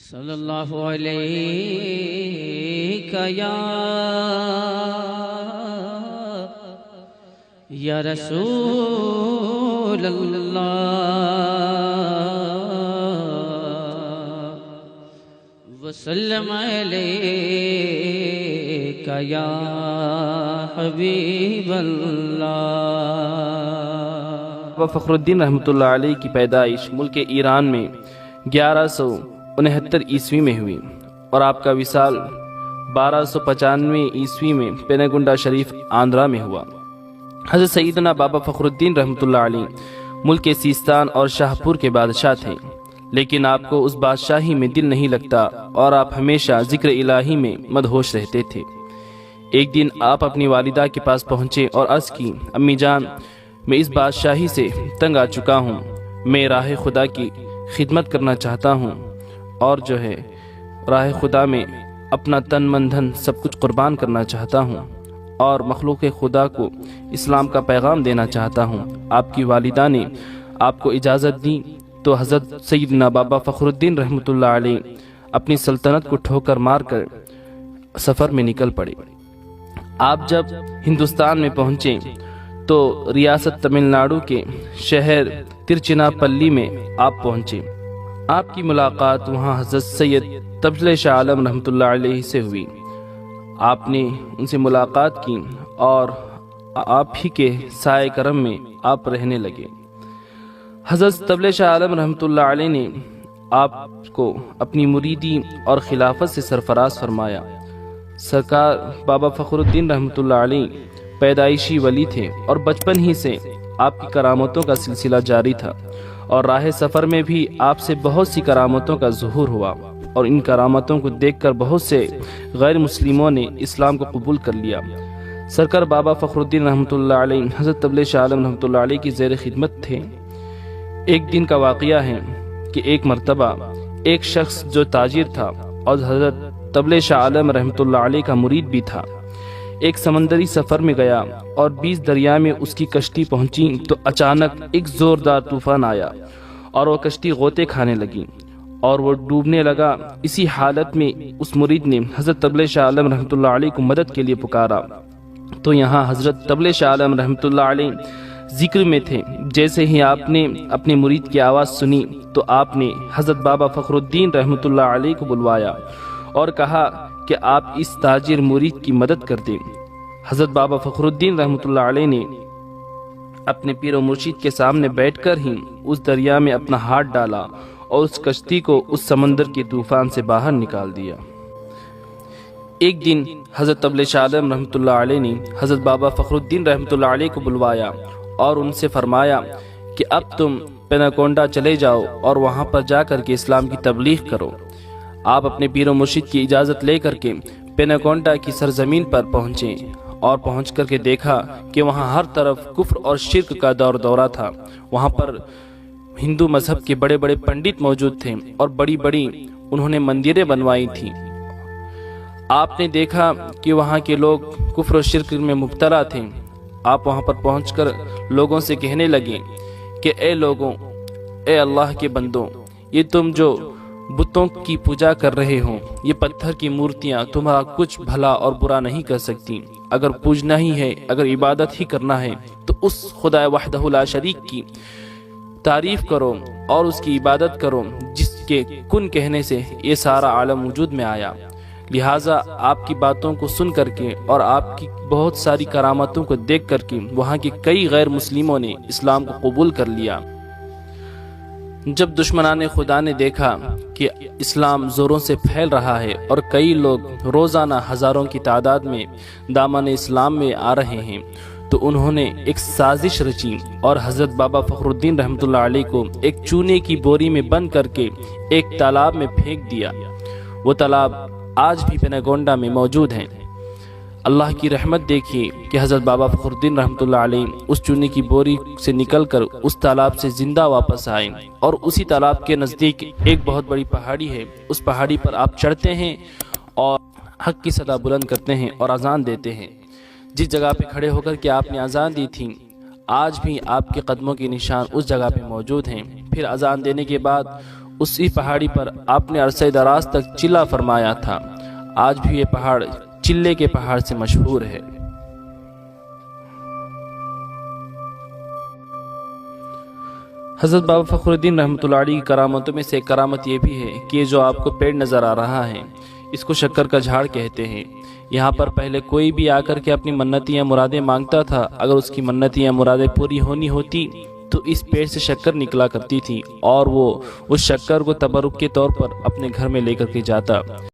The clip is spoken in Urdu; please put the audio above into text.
صلی اللہ علیہ یا رسول اللہ وسلم علیک یا حبیب اللہ۔ فخر الدین رحمۃ اللہ علیہ کی پیدائش ملک ایران میں 1169 عیسوی میں ہوئی اور آپ کا وصال 1295 عیسوی میں پینگونڈا شریف آندھرا میں ہوا۔ حضرت سیدنا بابا فخر الدین رحمۃ اللہ علیہ ملک سیستان اور شاہپور کے بادشاہ تھے، لیکن آپ کو اس بادشاہی میں دل نہیں لگتا اور آپ ہمیشہ ذکر الہی میں مدہوش رہتے تھے۔ ایک دن آپ اپنی والدہ کے پاس پہنچے اور عرض کی، امی جان، میں اس بادشاہی سے تنگ آ چکا ہوں، میں راہ خدا کی خدمت کرنا چاہتا ہوں اور راہ خدا میں اپنا تن من دھن سب کچھ قربان کرنا چاہتا ہوں اور مخلوق خدا کو اسلام کا پیغام دینا چاہتا ہوں۔ آپ کی والدہ نے آپ کو اجازت دی تو حضرت سیدنا بابا فخر الدین رحمۃ اللہ علیہ اپنی سلطنت کو ٹھوکر مار کر سفر میں نکل پڑے۔ آپ جب ہندوستان میں پہنچے تو ریاست تمل ناڈو کے شہر ترچناپلی میں آپ پہنچے۔ آپ کی ملاقات وہاں حضرت سید تبلِ شاہ عالم رحمۃ اللہ علیہ سے ہوئی۔ آپ نے ان سے ملاقات کی اور آپ ہی کے سائے کرم میں آپ رہنے لگے۔ حضرت تبلِ شاہ عالم رحمۃ اللہ علیہ نے آپ کو اپنی مریدی اور خلافت سے سرفراز فرمایا۔ سرکار بابا فخر الدین رحمۃ اللہ علیہ پیدائشی ولی تھے اور بچپن ہی سے آپ کی کرامتوں کا سلسلہ جاری تھا اور راہ سفر میں بھی آپ سے بہت سی کرامتوں کا ظہور ہوا اور ان کرامتوں کو دیکھ کر بہت سے غیر مسلموں نے اسلام کو قبول کر لیا۔ سرکار بابا فخر الدین رحمۃ اللہ علیہ حضرت تبلِ شاہ عالم رحمۃ اللہ علیہ کی زیر خدمت تھے۔ ایک دن کا واقعہ ہے کہ ایک مرتبہ ایک شخص جو تاجر تھا اور حضرت تبلِ شاہ عالم رحمۃ اللہ علیہ کا مرید بھی تھا، ایک سمندری سفر میں گیا اور 20 دریا میں اس کی کشتی پہنچی تو اچانک ایک زوردار طوفان آیا اور وہ کشتی غوطے کھانے لگی اور وہ ڈوبنے لگا۔ اسی حالت میں اس مرید نے حضرت تبلِ شاہ عالم رحمۃ اللہ علیہ کو مدد کے لیے پکارا تو یہاں حضرت تبلِ شاہ عالم رحمۃ اللہ علیہ ذکر میں تھے۔ جیسے ہی آپ نے اپنے مرید کی آواز سنی تو آپ نے حضرت بابا فخر الدین رحمۃ اللہ علیہ کو بلوایا اور کہا کہ آپ اس تاجر مرید کی مدد کر دیں۔ حضرت بابا فخر الدین رحمۃ اللہ علیہ نے اپنے پیر و مرشید کے سامنے بیٹھ کر ہی اس دریا میں اپنا ہاتھ ڈالا اور اس کشتی کو اس سمندر کے طوفان سے باہر نکال دیا۔ ایک دن حضرت تبلِ شاہ عالم رحمۃ اللہ علیہ نے حضرت بابا فخر الدین رحمۃ اللہ علیہ کو بلوایا اور ان سے فرمایا کہ اب تم پینگونڈا چلے جاؤ اور وہاں پر جا کر کے اسلام کی تبلیغ کرو۔ آپ اپنے پیر و مرشد کی اجازت لے کر کے پینگونڈا کی سرزمین پر پہنچے اور پہنچ کر کے دیکھا کہ وہاں ہر طرف کفر اور شرک کا دورہ تھا۔ وہاں پر ہندو مذہب کے بڑے بڑے پنڈت موجود تھے اور بڑی بڑی انہوں نے مندریں بنوائی تھیں۔ آپ نے دیکھا کہ وہاں کے لوگ کفر و شرک میں مبتلا تھے۔ آپ وہاں پر پہنچ کر لوگوں سے کہنے لگے کہ اے لوگوں، اے اللہ کے بندوں، یہ تم جو بتوں کی پوجا کر رہے ہو، یہ پتھر کی مورتیاں تمہارا کچھ بھلا اور برا نہیں کر سکتی۔ اگر پوجنا ہی ہے، اگر عبادت ہی کرنا ہے تو اس خدا وحدہ لا شریک کی تعریف کرو اور اس کی عبادت کرو جس کے کن کہنے سے یہ سارا عالم وجود میں آیا۔ لہٰذا آپ کی باتوں کو سن کر کے اور آپ کی بہت ساری کرامتوں کو دیکھ کر کے وہاں کے کئی غیر مسلموں نے اسلام کو قبول کر لیا۔ جب دشمنان خدا نے دیکھا کہ اسلام زوروں سے پھیل رہا ہے اور کئی لوگ روزانہ ہزاروں کی تعداد میں دامن اسلام میں آ رہے ہیں تو انہوں نے ایک سازش رچی اور حضرت بابا فخر الدین رحمۃ اللہ علیہ کو ایک چونے کی بوری میں بند کر کے ایک تالاب میں پھینک دیا۔ وہ تالاب آج بھی پینگونڈا میں موجود ہیں۔ اللہ کی رحمت دیکھیے کہ حضرت بابا فخر الدین رحمۃ اللہ علیہ اس چونے کی بوری سے نکل کر اس تالاب سے زندہ واپس آئے اور اسی تالاب کے نزدیک ایک بہت بڑی پہاڑی ہے۔ اس پہاڑی پر آپ چڑھتے ہیں اور حق کی صدا بلند کرتے ہیں اور اذان دیتے ہیں۔ جس جگہ پہ کھڑے ہو کر کے آپ نے اذان دی تھی آج بھی آپ کے قدموں کے نشان اس جگہ پہ موجود ہیں۔ پھر اذان دینے کے بعد اسی پہاڑی پر آپ نے عرصہ دراز تک چلا فرمایا تھا۔ آج بھی یہ پہاڑ چلے کے پہاڑ سے مشہور ہے۔ حضرت بابا فخر الدین رحمۃ اللہ علیہ کی کرامتوں میں سے ایک کرامت یہ بھی ہے کہ یہ جو آپ کو پیڑ نظر آ رہا ہے اس کو شکر کا جھاڑ کہتے ہیں۔ یہاں پر پہلے کوئی بھی آ کر کے اپنی منتیں یا مرادیں مانگتا تھا، اگر اس کی منتیں یا مرادیں پوری ہونی ہوتی تو اس پیڑ سے شکر نکلا کرتی تھی اور وہ اس شکر کو تبرک کے طور پر اپنے گھر میں لے کر کے جاتا۔